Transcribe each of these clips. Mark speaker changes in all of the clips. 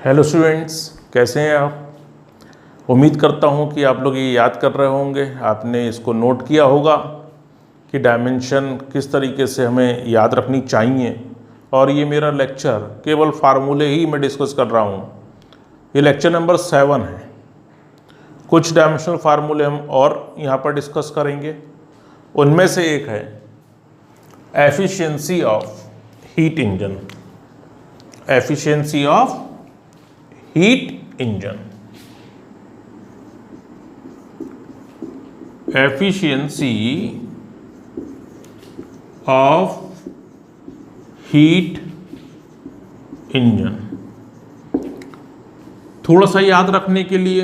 Speaker 1: Hello students, कैसे हैं आप। उम्मीद करता हूं कि आप लोग ये याद कर रहे होंगे, आपने इसको नोट किया होगा कि डायमेंशन किस तरीके से हमें याद रखनी चाहिए। और ये मेरा लेक्चर केवल फार्मूले ही मैं डिस्कस कर रहा हूँ। ये लेक्चर नंबर 7 है। कुछ डायमेंशनल फार्मूले हम और यहाँ पर डिस्कस करेंगे। उनमें से एक है efficiency of heat engine. Efficiency of heat engine. Efficiency of heat engine. थोड़ा सा याद रखने के लिए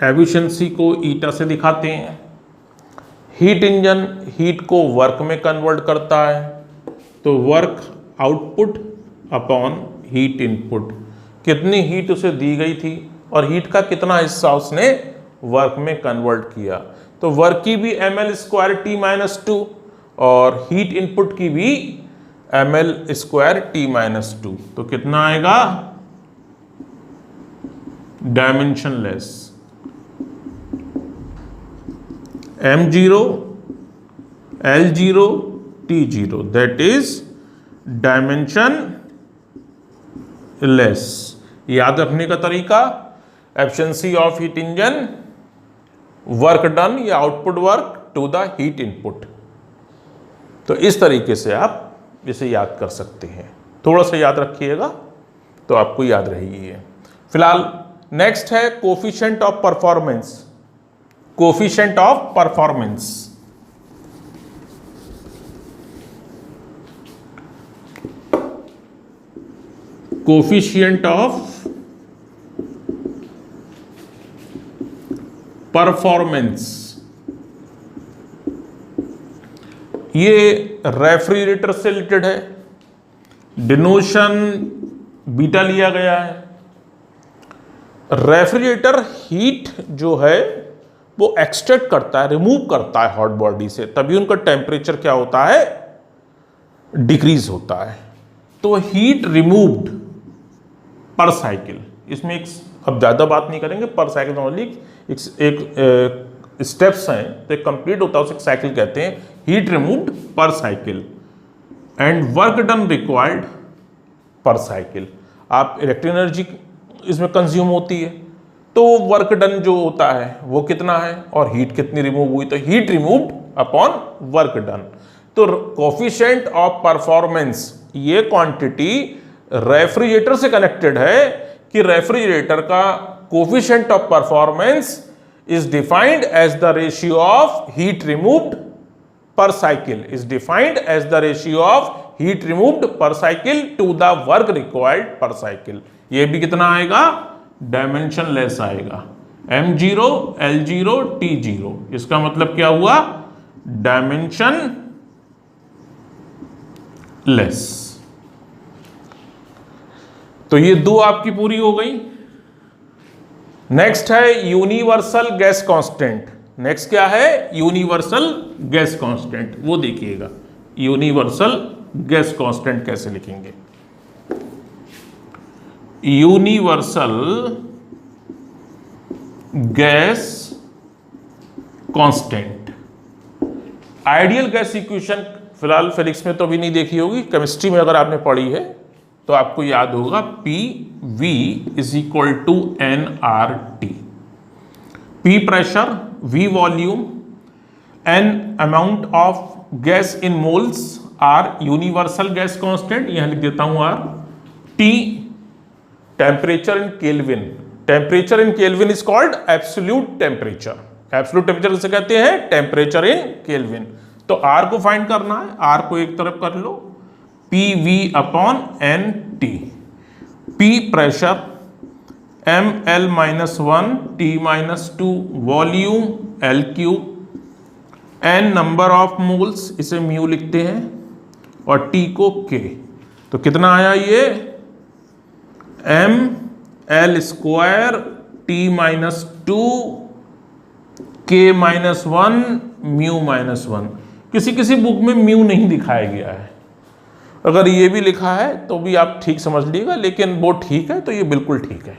Speaker 1: एफिशिएंसी को ईटा से दिखाते हैं। हीट इंजन हीट को वर्क में कन्वर्ट करता है, तो work output upon heat input. कितनी हीट उसे दी गई थी और हीट का कितना हिस्सा उसने वर्क में कन्वर्ट किया। तो वर्क की भी ml² T-2 और हीट इनपुट की भी ml² T-2। तो कितना आएगा? Dimensionless. m0 l0 t0 that is dimensionless. याद रखने का तरीका, efficiency of heat engine, work done या output work to the heat input. तो इस तरीके से आप इसे याद कर सकते हैं। थोड़ा सा याद रखिएगा तो आपको याद रहेगी ये। फिलहाल नेक्स्ट है coefficient of performance. Coefficient of performance. Coefficient of performance. ये रेफ्रिजरेटर से रिलेटेड है। डिनोशन बीटा लिया गया है। रेफ्रिजरेटर हीट जो है वो एक्सट्रैक्ट करता है, रिमूव करता है हॉट बॉडी से, तभी उनका टेम्परेचर क्या होता है? डिक्रीज होता है। तो हीट रिमूव्ड पर साइकिल, इसमें एक, अब ज़्यादा बात नहीं करेंगे, पर साइकिल नॉर्मली एक स्टेप्स हैं, तो एक कंप्लीट होता है, उसे एक साइकिल कहते हैं। Heat removed per cycle and work done required per cycle. आप इलेक्ट्रिक एनर्जी इसमें कंज्यूम होती है, तो वर्क डन जो होता है वो कितना है और हीट कितनी रिमूव हुई, तो heat removed upon work done. तो कोफिशिएंट ऑफ परफॉर्मेंस ये क्वांटिटी रेफ्रिजरेटर से कनेक्टेड है कि रेफ्रिजरेटर का coefficient of performance is defined as the ratio of heat removed per cycle. Is defined as the ratio of heat removed per cycle to the work required per cycle. ये भी कितना आएगा? Dimension less आएगा। m0 l0 t0। इसका मतलब क्या हुआ? Dimension less. तो ये दो आपकी पूरी हो गई। नेक्स्ट है यूनिवर्सल गैस कांस्टेंट। नेक्स्ट क्या है? Universal gas constant. वो देखिएगा, यूनिवर्सल गैस कांस्टेंट कैसे लिखेंगे। Universal gas constant. Ideal gas equation फिलहाल फिजिक्स में तो अभी नहीं देखी होगी, केमिस्ट्री में अगर आपने पढ़ी है तो आपको याद होगा PV is equal to nRT। P pressure, V volume, N amount of gas in moles, R universal gas constant, यहां लिख देता हूं R। T temperature in kelvin. Temperature in kelvin is called absolute temperature. Absolute temperature किसे कहते हैं? Temperature in kelvin. तो R को find करना है, R को एक तरफ कर लो, PV upon NT। P pressure, ml-1 T-2 volume L3, N number of moles, इसे म्यू लिखते हैं, और T को K। तो कितना आया ये? ml² T-2 K-1 μ-1। किसी किसी बुक में म्यू नहीं दिखाया गया है, अगर ये भी लिखा है तो भी आप ठीक समझ लीजिएगा, लेकिन वो ठीक है तो ये बिल्कुल ठीक है।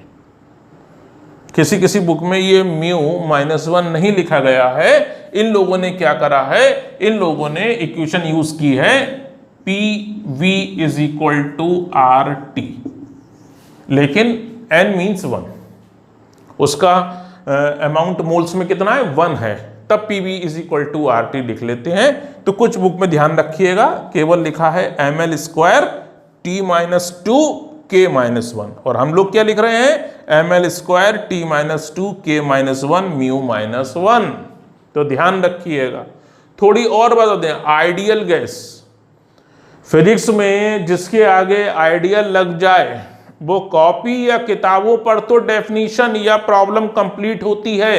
Speaker 1: किसी किसी बुक में ये म्यू -1 नहीं लिखा गया है। इन लोगों ने क्या करा है, इन लोगों ने इक्वेशन यूज की है PV is equal to RT, लेकिन N मीन्स 1, उसका अमाउंट मोल्स में कितना है 1 है, तब PV is equal to RT लिख लेते हैं। तो कुछ बुक में ध्यान रखिएगा केवल लिखा है ml स्क्वायर T-2 K-1, और हम लोग क्या लिख रहे हैं ml square T-2 K-1 mu -1। तो ध्यान रखिएगा। थोड़ी और बात होते हैं, आइडियल गैस, फिजिक्स में जिसके आगे आइडियल लग जाए वो कॉपी या किताबों पर तो डेफिनेशन या प्रॉब्लम कंप्लीट होती है,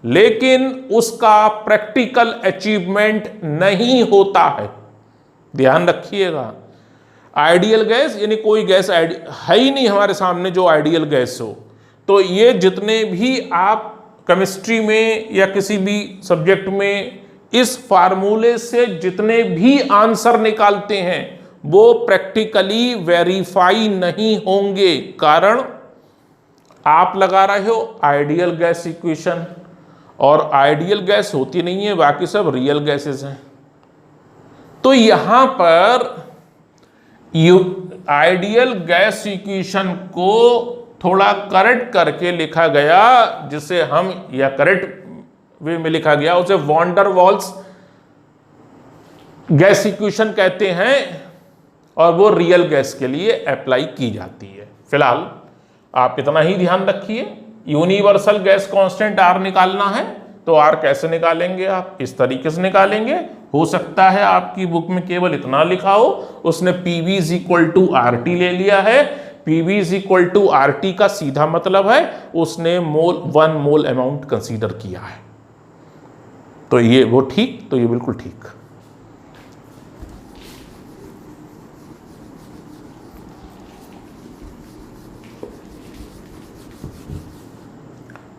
Speaker 1: लेकिन उसका प्रैक्टिकल अचीवमेंट नहीं होता है। ध्यान रखिएगा। आइडियल गैस यानी कोई गैस है ही नहीं हमारे सामने जो आइडियल गैस हो। तो ये जितने भी आप केमिस्ट्री में या किसी भी सब्जेक्ट में इस फार्मूले से जितने भी आंसर निकालते हैं वो प्रैक्टिकली वेरीफाई नहीं होंगे, कारण आप लगा रहे हो आइडियल गैस इक्वेशन, और आइडियल गैस होती नहीं है, बाकी सब रियल गैसेस हैं। तो यहां पर आइडियल गैस इक्वेशन को थोड़ा करेक्ट करके लिखा गया, जिसे हम या करेक्ट वे में लिखा गया उसे von der Waals gas equation कहते हैं, और वो रियल गैस के लिए अप्लाई की जाती है। फिलहाल आप इतना ही ध्यान रखिए। यूनिवर्सल गैस कांस्टेंट R निकालना है तो R कैसे निकालेंगे, आप इस तरीके से निकालेंगे। हो सकता है आपकी बुक में केवल इतना लिखा हो, उसने PV is equal to RT ले लिया है। PV is equal to RT का सीधा मतलब है उसने 1 मोल अमाउंट कंसीडर किया है। तो ये वो ठीक, तो ये बिल्कुल ठीक।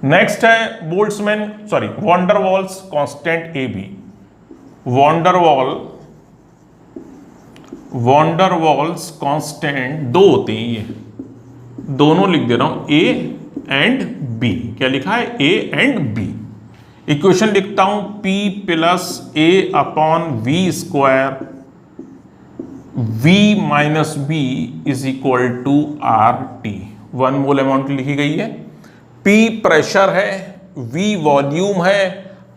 Speaker 1: नेक्स्ट है van der Waals constant AB। Van der Waals constant दो होते हैं, ये दोनों लिख दे रहा हूं A एंड B। क्या लिखा है A एंड B। इक्वेशन लिखता हूं P plus A upon V square V minus B is equal to RT। 1 mole amount लिखी गई है। P प्रेशर है, V वॉल्यूम है,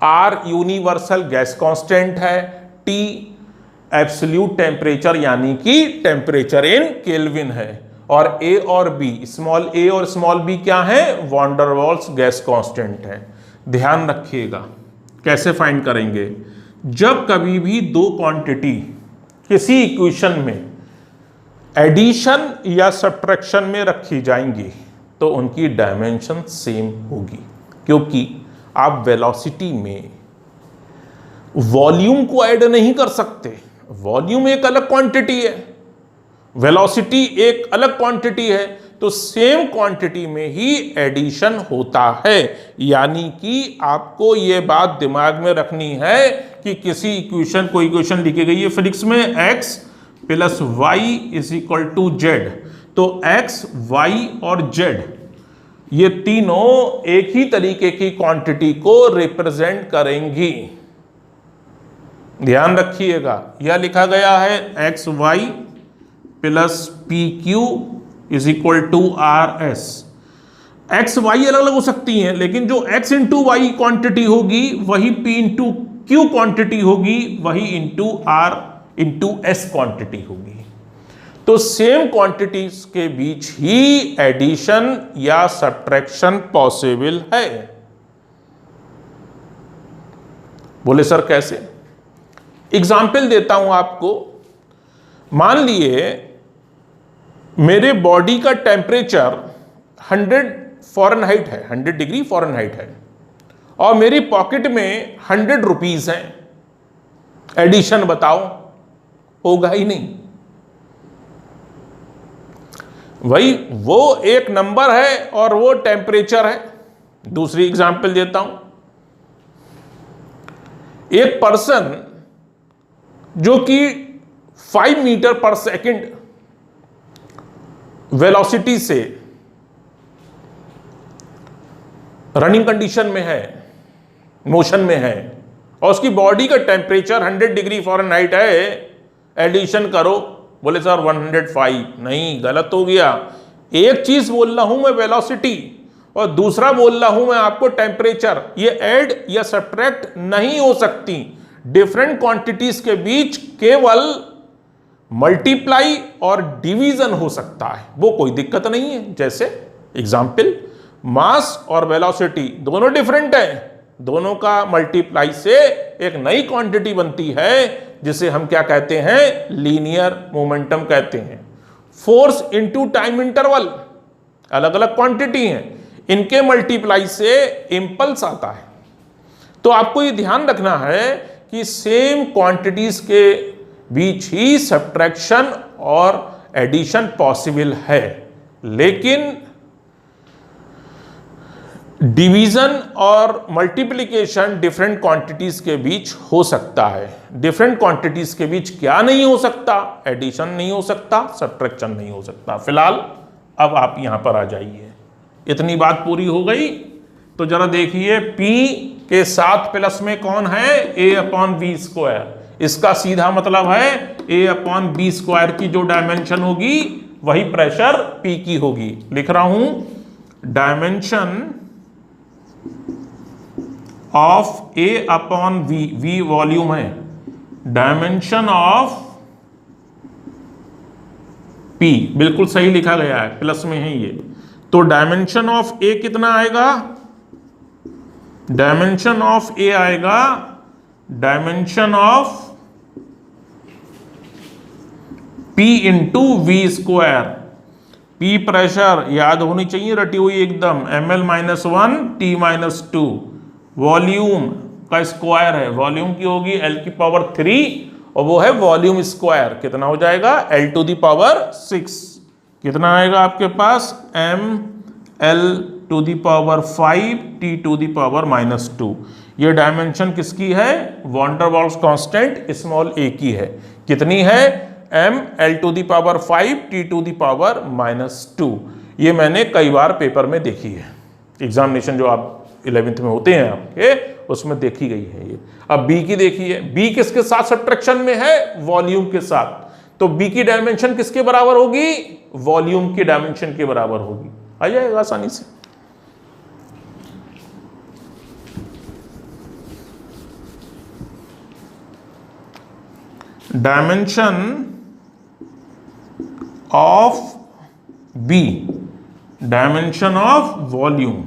Speaker 1: R यूनिवर्सल गैस कांस्टेंट है, T एब्सोल्यूट टेम्परेचर यानी कि टेम्परेचर इन केल्विन है, और A और B, स्मॉल a और स्मॉल b क्या है, van der Waals gas constant है। ध्यान रखिएगा कैसे फाइंड करेंगे। जब कभी भी दो क्वांटिटी किसी इक्वेशन में एडिशन या सब्ट्रैक्शन में रखी जाएंगी तो उनकी डायमेंशन सेम होगी, क्योंकि आप वेलोसिटी में वॉल्यूम को ऐड नहीं कर सकते। वॉल्यूम एक अलग क्वांटिटी है, वेलोसिटी एक अलग क्वांटिटी है, तो सेम क्वांटिटी में ही एडिशन होता है। यानी कि आपको यह बात दिमाग में रखनी है कि किसी इक्वेशन को इक्वेशन लिखी गई है फिजिक्स में x plus y is equal to z, तो x, y और z ये तीनों एक ही तरीके की क्वांटिटी को रिप्रेजेंट करेंगी। ध्यान रखिएगा, यह लिखा गया है x y plus p q is equal to r s. X y अलग अलग हो सकती हैं, लेकिन जो एक्स इंटू वाई क्वांटिटी होगी वही पी इंटू क्यू क्वांटिटी होगी, वही into r into s quantity होगी। तो सेम क्वांटिटीज के बीच ही एडिशन या सब्ट्रैक्शन पॉसिबल है। बोले सर कैसे? एग्जाम्पल देता हूं आपको। मान लिए मेरे बॉडी का टेम्परेचर 100 फ़ारेनहाइट है, 100 डिग्री फ़ारेनहाइट है, और मेरी पॉकेट में 100 रुपीज हैं। एडिशन बताओ, होगा ही नहीं। वही वो एक नंबर है और वो टेम्परेचर है। दूसरी एग्जाम्पल देता हूं। एक पर्सन जो कि 5 मीटर पर सेकंड वेलोसिटी से रनिंग कंडीशन में है, मोशन में है, और उसकी बॉडी का टेम्परेचर 100 डिग्री फ़ारेनहाइट है, एडिशन करो। बोले सर 105, नहीं, गलत हो गया। एक चीज बोल रहा हूं मैं वेलोसिटी, और दूसरा बोल रहा हूं मैं आपको टेम्परेचर। ये ऐड या सब्ट्रैक्ट नहीं हो सकती। डिफरेंट क्वांटिटीज के बीच केवल मल्टीप्लाई और डिवीजन हो सकता है, वो कोई दिक्कत नहीं है। जैसे एग्जाम्पल, मास और वेलोसिटी दोनों डिफरेंट है, दोनों का मल्टीप्लाई से एक नई क्वांटिटी बनती है जिसे हम क्या कहते हैं, लीनियर मोमेंटम कहते हैं। फोर्स इनटू टाइम इंटरवल, अलग अलग क्वांटिटी हैं, इनके मल्टीप्लाई से इंपल्स आता है। तो आपको ये ध्यान रखना है कि सेम क्वांटिटीज के बीच ही सब्ट्रैक्शन और एडिशन पॉसिबल है, लेकिन डिवीजन और मल्टीप्लिकेशन डिफरेंट क्वांटिटीज के बीच हो सकता है। डिफरेंट क्वांटिटीज के बीच क्या नहीं हो सकता, एडिशन नहीं हो सकता, सब्ट्रैक्शन नहीं हो सकता। फिलहाल अब आप यहां पर आ जाइए, इतनी बात पूरी हो गई। तो जरा देखिए, P के साथ प्लस में कौन है, A/b²। इसका सीधा मतलब है A/b² की जो डायमेंशन होगी वही प्रेशर P की होगी। लिख रहा हूं, dimension of A/v, v volume है, डायमेंशन ऑफ P बिल्कुल सही लिखा गया है, प्लस में है ये। तो डायमेंशन ऑफ A कितना आएगा, डायमेंशन ऑफ A आएगा dimension of P into v²। P pressure याद होनी चाहिए, रटी हुई एकदम, ml-1 T-2। वॉल्यूम का स्क्वायर है, वॉल्यूम की होगी L⁻³ और वो है वॉल्यूम स्क्वायर। कितना हो जाएगा, L⁻⁶। कितना आएगा आपके पास, mL⁵ T⁻⁻²। ये डायमेंशन किसकी है, van der Waals constant small a की है। कितनी है, mL⁵ T⁻⁻²। ये मैंने कई बार पेपर में देखी है, एग्जामिनेशन जो आप 11th में होते हैं आपके, उसमें देखी गई है ये। अब B की देखिए, B किसके साथ सब्ट्रैक्शन में है, वॉल्यूम के साथ। तो B की डायमेंशन किसके बराबर होगी, वॉल्यूम की डायमेंशन के बराबर होगी। आ जाएगा आसानी से। Dimension of B, dimension of volume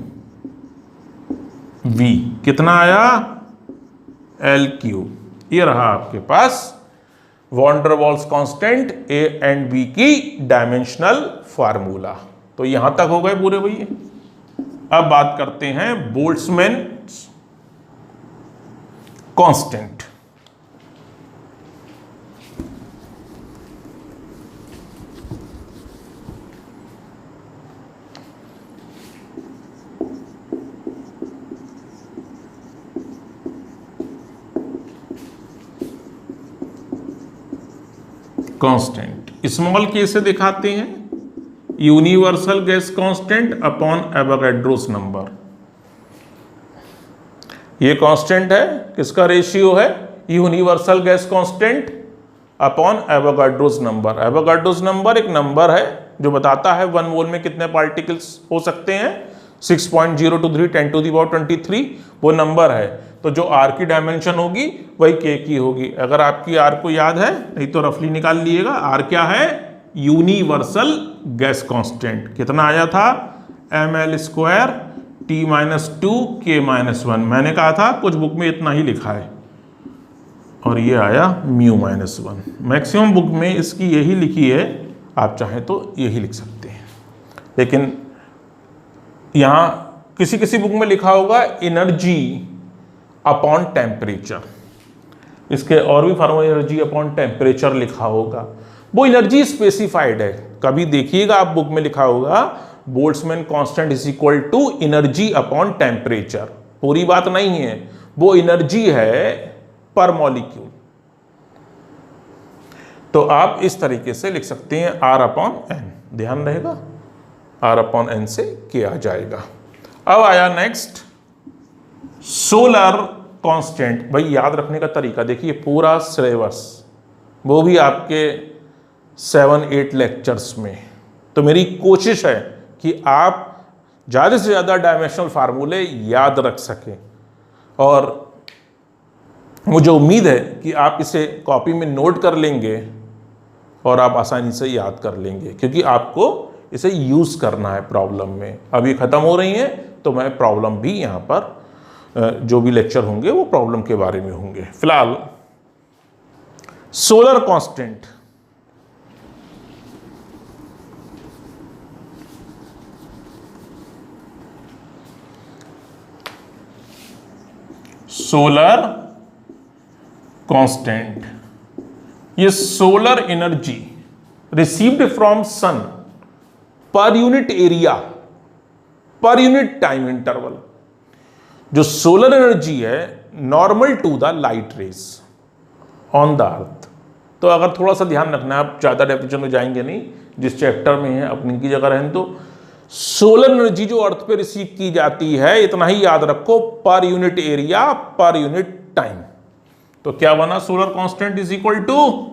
Speaker 1: V कितना आया, L3। ये रहा आपके पास van der Waals constant A and B की डायमेंशनल फार्मूला। तो यहां तक हो गए पूरे भैया। अब बात करते हैं बोल्ट्जमैन कांस्टेंट। कांस्टेंट स्मॉल के से दिखाते हैं, universal gas constant upon Avogadro's number. ये कांस्टेंट है, किसका रेशियो है, universal gas constant upon Avogadro's number. Avogadro's number एक नंबर है जो बताता है 1 मोल में कितने पार्टिकल्स हो सकते हैं, 6.023 10⁻23 वो नंबर है। तो जो R की डायमेंशन होगी वही K की होगी। अगर आपकी R को याद है, नहीं तो रफली निकाल लिएगा। R क्या है, यूनिवर्सल गैस कांस्टेंट। कितना आया था, mL² T-2 K-1। मैंने कहा था कुछ बुक में इतना ही लिखा है, और ये आया μ-1। मैक्सिमम बुक में इसकी यही लिखी है, आप चाहें तो यही लिख सकते हैं। लेकिन यहाँ किसी किसी बुक में लिखा होगा एनर्जी अपॉन टेम्परेचर, इसके और भी फार्मूला एनर्जी अपॉन टेम्परेचर लिखा होगा, वो एनर्जी स्पेसिफाइड है। कभी देखिएगा आप बुक में लिखा होगा Boltzmann constant is equal to energy upon temperature. पूरी बात नहीं है, वो एनर्जी है पर मॉलिक्यूल। तो आप इस तरीके से लिख सकते हैं R/n, ध्यान रहेगा R/n से k आ जाएगा। अब आया नेक्स्ट सोलर कांस्टेंट। भाई याद रखने का तरीका देखिए, पूरा सिलेबस वो भी आपके 7-8 लेक्चर्स में। तो मेरी कोशिश है कि आप ज़्यादा से ज़्यादा डायमेंशनल फार्मूले याद रख सकें, और मुझे उम्मीद है कि आप इसे कॉपी में नोट कर लेंगे और आप आसानी से याद कर लेंगे, क्योंकि आपको इसे यूज़ करना है प्रॉब्लम में। अभी ख़त्म हो रही हैं तो मैं प्रॉब्लम भी यहाँ पर जो भी लेक्चर होंगे वो प्रॉब्लम के बारे में होंगे। फिलहाल सोलर कांस्टेंट, सोलर कांस्टेंट, ये solar energy received from sun per unit area per unit time interval. जो सोलर एनर्जी है normal to the light rays on the earth. तो अगर थोड़ा सा ध्यान रखना, आप ज़्यादा डेफिनेशन में जाएंगे नहीं, जिस चैप्टर में है अपनी की जगह रहें, तो सोलर एनर्जी जो अर्थ पे रिसीव की जाती है इतना ही याद रखो, per unit area per unit time. तो क्या बना, solar constant is equal to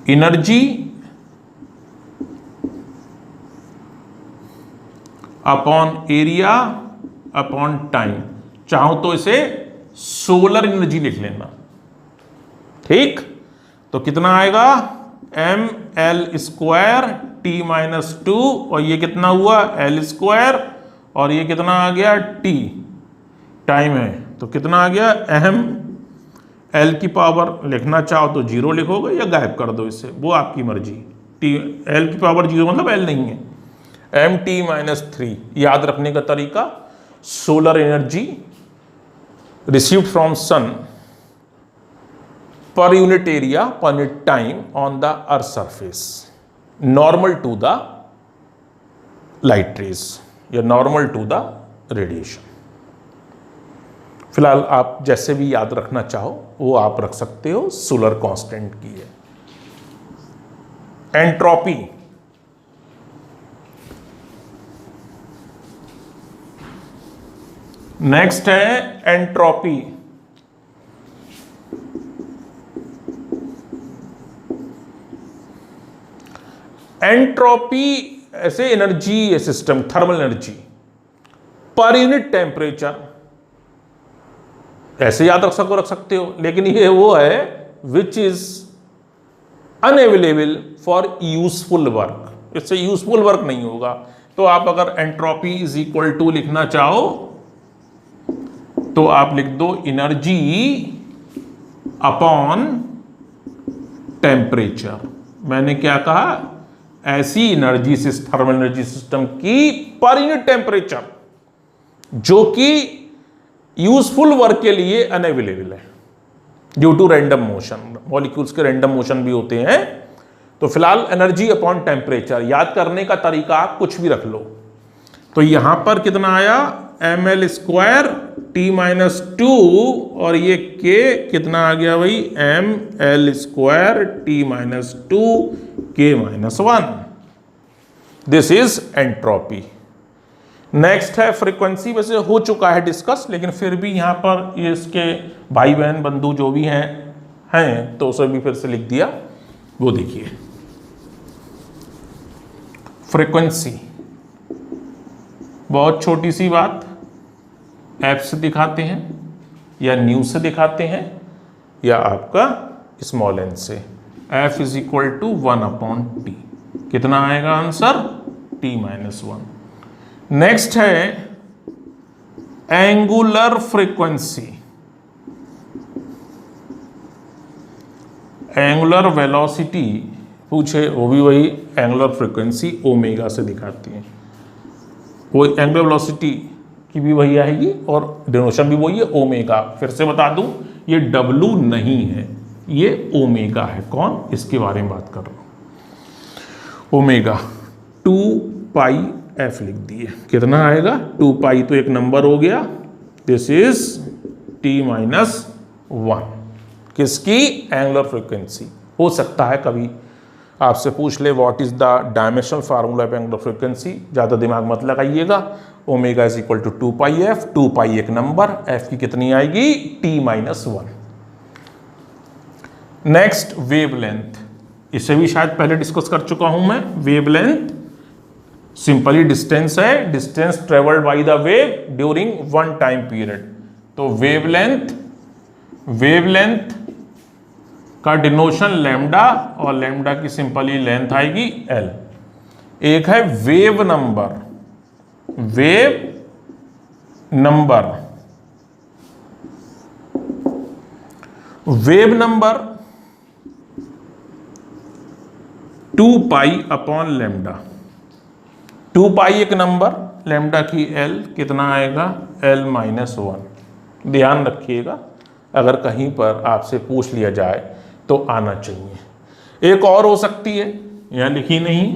Speaker 1: energy upon area upon time. चाहो तो इसे सोलर एनर्जी लिख लेना, ठीक। तो कितना आएगा, ml² t-2, और ये कितना हुआ l², और ये कितना आ गया t, टाइम है। तो कितना आ गया, l की पावर लिखना चाहो तो 0 लिखोगे या गायब कर दो इसे, वो आपकी मर्जी। l की पावर 0 मतलब l नहीं है, mt-3। याद रखने का तरीका, solar energy received from sun per unit area per unit time on the earth surface normal to the light rays या नॉर्मल टू द रेडिएशन। फिलहाल आप जैसे भी याद रखना चाहो वो आप रख सकते हो, सोलर कांस्टेंट की है। एंट्रोपी, नेक्स्ट है एंट्रोपी। एंट्रोपी ऐसे energy system, thermal energy per unit temperature, ऐसे याद रख सकते हो, लेकिन ये वो है which is unavailable for useful work. इससे यूजफुल वर्क नहीं होगा। तो आप अगर एंट्रोपी इज इक्वल टू लिखना चाहो तो आप लिख दो एनर्जी अपॉन टेम्परेचर। मैंने क्या कहा, ऐसी एनर्जी थर्मल एनर्जी सिस्टम की पर यूनिट टेम्परेचर जो कि यूजफुल वर्क के लिए अनअवेलेबल है due to random motion. Molecules के रैंडम मोशन भी होते हैं। तो फिलहाल एनर्जी अपॉन टेम्परेचर, याद करने का तरीका आप कुछ भी रख लो। तो यहां पर कितना आया, ml² t-2, और ये k कितना आ गया भाई, ml² t-2 k-1। This is entropy. Next है फ्रीक्वेंसी। वैसे हो चुका है डिस्कस, लेकिन फिर भी यहां पर ये इसके भाई बहन बंधु जो भी हैं तो उसे भी फिर से लिख दिया। वो देखिए फ्रीक्वेंसी, बहुत छोटी सी बात, एफ से दिखाते हैं या न्यू से दिखाते हैं या आपका स्मॉल एन से। F is equal to 1/t। कितना आएगा आंसर, t-1। नेक्स्ट है एंगुलर फ्रीक्वेंसी। एंगुलर वेलोसिटी पूछे, वो भी वही एंगुलर फ्रीक्वेंसी ओमेगा से दिखाती है। वो एंगुलर वेलोसिटी की भी वही आएगी और डिनोशन भी वही है, ओमेगा। फिर से बता दूं, ये W नहीं है, ये ओमेगा है। कौन, इसके बारे में बात कर रहा हूं। ओमेगा 2πf लिख दिए। कितना आएगा, 2π तो एक नंबर हो गया, दिस इज t-1 1। किसकी? Angular frequency. हो सकता है कभी आपसे पूछ ले what is the dimensional formula of angular frequency, ज़्यादा दिमाग मत लगाइएगा। Omega is equal to 2πf, 2π एक नंबर, f की कितनी आएगी? t-1। नेक्स्ट वेवलेंथ, इसे भी शायद पहले डिस्कस कर चुका हूं मैं। वेवलेंथ सिंपली डिस्टेंस है, distance travelled by the wave during one time period. तो वेवलेंथ का डिनोशन लैम्डा, और लैम्डा की सिंपली लेंथ आएगी l। एक है wave number, wave number 2π upon lambda. 2π एक नंबर, लैम्डा की l कितना आएगा? l-1। ध्यान रखिएगा, अगर कहीं पर आपसे पूछ लिया जाए तो आना चाहिए। एक और हो सकती है, यहां लिखी नहीं,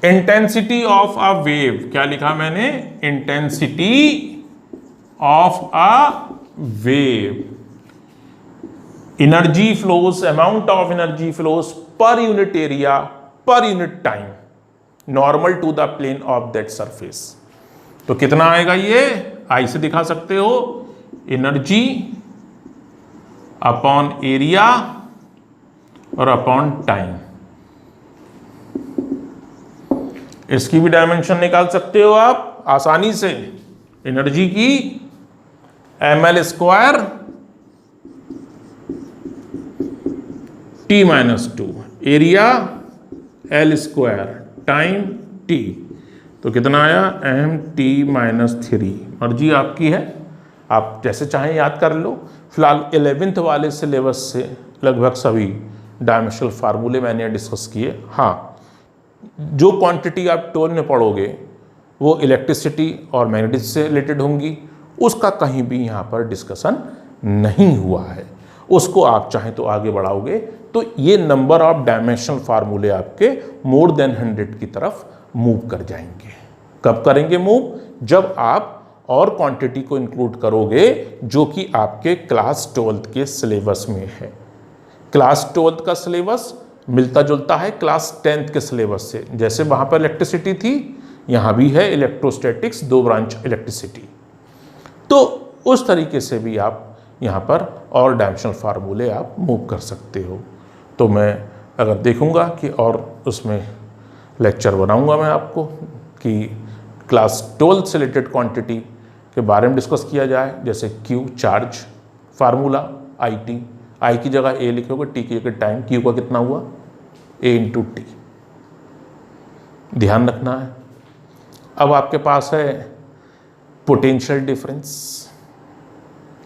Speaker 1: इंटेंसिटी ऑफ अ वेव। क्या लिखा मैंने? Intensity of a wave, energy flows, amount of energy flows per unit area per unit time normal to the plane of that surface. तो कितना आएगा ये? आई से दिखा सकते हो, एनर्जी अपॉन एरिया और अपॉन टाइम। इसकी भी डायमेंशन निकाल सकते हो आप आसानी से। एनर्जी की ml², t-2, area l², time t। तो कितना आया? mt-3। मर्जी आपकी है, आप जैसे चाहें याद कर लो। फिलहाल 11th वाले सिलेबस से लगभग सभी डायमेंशनल फार्मूले मैंने डिस्कस किए। हाँ, जो क्वांटिटी आप 12 में पढ़ोगे वो इलेक्ट्रिसिटी और मैग्नेटिज्म से रिलेटेड होंगी, उसका कहीं भी यहाँ पर डिस्कशन नहीं हुआ है। उसको आप चाहें तो आगे बढ़ाओगे तो ये नंबर ऑफ डायमेंशनल फार्मूले आपके मोर देन 100 की तरफ मूव कर जाएंगे। कब करेंगे मूव? जब आप और क्वांटिटी को इंक्लूड करोगे जो कि आपके क्लास 12th के सिलेबस में है। क्लास 12th का सिलेबस मिलता जुलता है क्लास 10th के सिलेबस से। जैसे वहाँ पर इलेक्ट्रिसिटी थी, यहाँ भी है इलेक्ट्रोस्टैटिक्स, 2 ब्रांच इलेक्ट्रिसिटी। तो उस तरीके से भी आप यहाँ पर और डायमेंशनल फार्मूले आप मूव कर सकते हो। तो मैं अगर देखूँगा कि और उसमें लेक्चर बनाऊँगा मैं आपको कि क्लास 12 से रिलेटेड क्वांटिटी के बारे में डिस्कस किया जाए। जैसे Q charge formula, IT, I की जगह A लिखोगे, T की जगह टाइम, Q का कितना हुआ? A × T। ध्यान रखना है। अब आपके पास है पोटेंशियल डिफरेंस।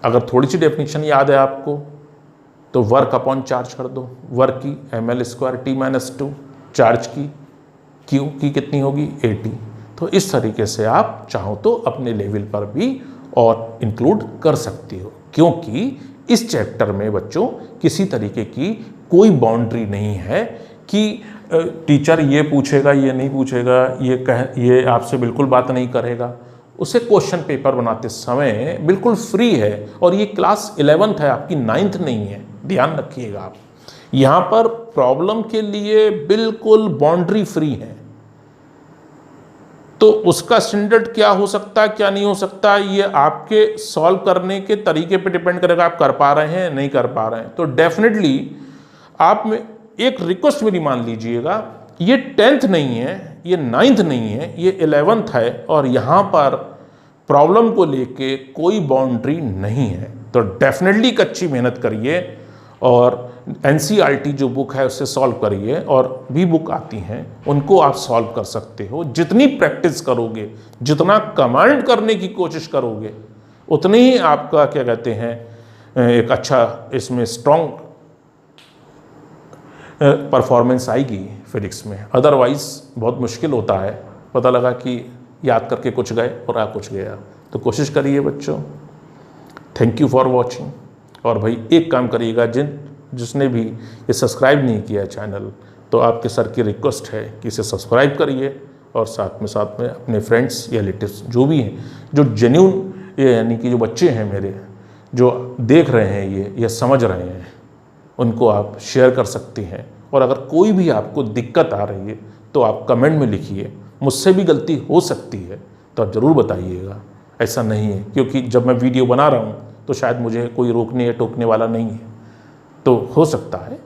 Speaker 1: अगर थोड़ी सी डेफिनेशन याद है आपको तो वर्क अपॉन चार्ज कर दो। वर्क की ml² t-2, चार्ज की Q की कितनी होगी? AT। तो इस तरीके से आप चाहो तो अपने लेवल पर भी और इंक्लूड कर सकते हो, क्योंकि इस चैप्टर में बच्चों किसी तरीके की कोई बाउंड्री नहीं है कि टीचर ये पूछेगा, ये नहीं पूछेगा, ये आपसे बिल्कुल बात नहीं करेगा। उसे क्वेश्चन पेपर बनाते समय बिल्कुल फ्री है। और ये क्लास 11th है, आपकी 9th नहीं है, ध्यान रखिएगा आप। यहाँ पर प्रॉब्लम के लिए बिल्कुल बाउंड्री फ्री है। तो उसका स्टैंडर्ड क्या हो सकता है, क्या नहीं हो सकता, ये आपके सॉल्व करने के तरीके पे डिपेंड करेगा। आप कर पा रहे हैं, नहीं कर पा रहे हैं। तो डेफिनेटली आप में एक रिक्वेस्ट मेरी मान लीजिएगा, ये 10th नहीं है, ये 9th नहीं है, ये 11th है। और यहाँ पर प्रॉब्लम को लेके कोई बाउंड्री नहीं है। तो डेफिनेटली एक अच्छी मेहनत करिए और NCERT जो बुक है उससे सॉल्व करिए, और भी बुक आती हैं उनको आप सॉल्व कर सकते हो। जितनी प्रैक्टिस करोगे, जितना कमांड करने की कोशिश करोगे, उतनी ही आपका क्या कहते हैं एक अच्छा इसमें स्ट्रॉन्ग परफॉर्मेंस आएगी फिजिक्स में। अदरवाइज बहुत मुश्किल होता है, पता लगा कि याद करके कुछ गए और आ कुछ गया। तो कोशिश करिए बच्चों। Thank you for watching. और भाई एक काम करिएगा, जिसने भी ये सब्सक्राइब नहीं किया चैनल, तो आपके सर की रिक्वेस्ट है कि इसे सब्सक्राइब करिए और साथ में अपने फ्रेंड्स या रिलेटिव्स जो भी हैं, जो जेन्यून ये यानी कि जो बच्चे हैं मेरे, जो देख रहे हैं ये समझ रहे हैं, उनको आप शेयर कर सकते हैं। और अगर कोई भी आपको दिक्कत आ रही है तो आप कमेंट में लिखिए। मुझसे भी गलती हो सकती है तो आप ज़रूर बताइएगा, ऐसा नहीं है, क्योंकि जब मैं वीडियो बना रहा हूँ तो शायद मुझे कोई रोकने या टोकने वाला नहीं है, तो हो सकता है।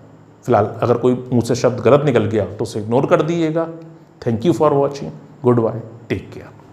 Speaker 1: फिलहाल अगर कोई मुँह से शब्द गलत निकल गया तो उसे इग्नोर कर दीजिएगा। Thank you for watching, goodbye, take care.